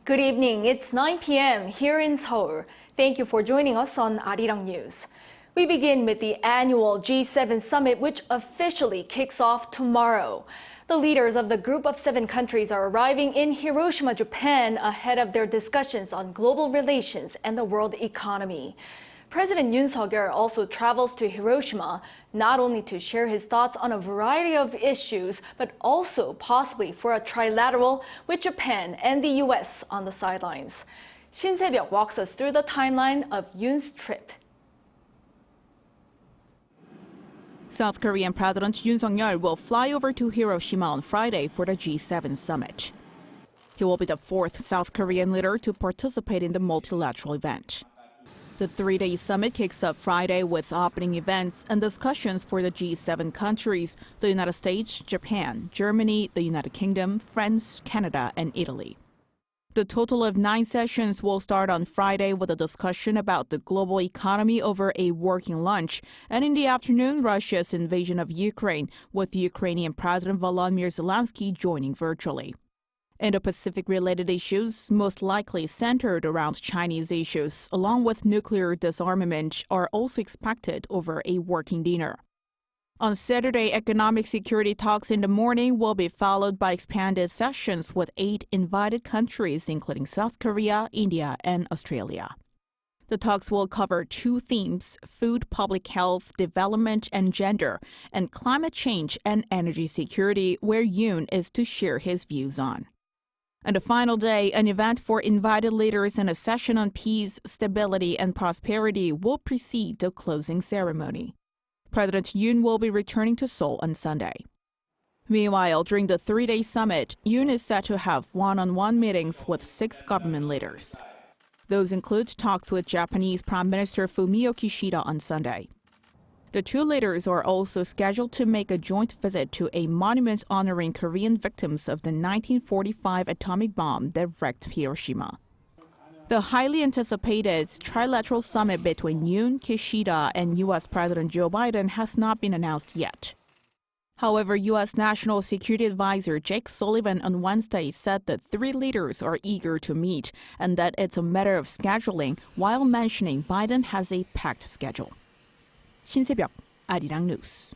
Good evening. It's 9 p.m. here in Seoul. Thank you for joining us on Arirang We begin with the annual G7 summit, which officially kicks off tomorrow. The leaders of the group of 7 countries are arriving in Hiroshima, Japan, ahead of their discussions on global relations and the world economy. President Yoon Suk Yeol also travels to Hiroshima, not only to share his thoughts on a variety of issues, but also possibly for a trilateral with Japan and the U.S. on the sidelines. Shin Se-byuck walks us through the timeline of Yoon's trip. South Korean President Yoon Suk Yeol will fly over to Hiroshima on Friday for the G7 summit. He will be the 4th South Korean leader to participate in the multilateral event. The 3-day summit kicks off Friday with opening events and discussions for the G7 countries, the United States, Japan, Germany, the United Kingdom, France, Canada, and Italy. The total of 9 sessions will start on Friday with a discussion about the global economy over a working lunch, and in the afternoon, Russia's invasion of Ukraine, with Ukrainian President Volodymyr Zelensky joining virtually. Indo-Pacific-related issues, most likely centered around Chinese issues, along with nuclear disarmament, are also expected over a working dinner. On Saturday, economic security talks in the morning will be followed by expanded sessions with 8 invited countries, including South Korea, India, and Australia. The talks will cover 2 themes: food, public health, development, and gender, and climate change and energy security, where Yoon is to share his views on. On the final day, an event for invited leaders and a session on peace, stability, and prosperity will precede the closing ceremony. President Yoon will be returning to Seoul on Sunday. Meanwhile, during the 3-day summit, Yoon is set to have one-on-one meetings with 6 government leaders. Those include talks with Japanese Prime Minister Fumio Kishida on Sunday. The 2 leaders are also scheduled to make a joint visit to a monument honoring Korean victims of the 1945 atomic bomb that wrecked Hiroshima. The highly anticipated trilateral summit between Yoon, Kishida, and U.S. President Joe Biden has not been announced yet. However, U.S. National Security Advisor Jake Sullivan on Wednesday said the 3 leaders are eager to meet and that it's a matter of scheduling, while mentioning Biden has a packed schedule. Shin Se-byuck, 아리랑뉴스.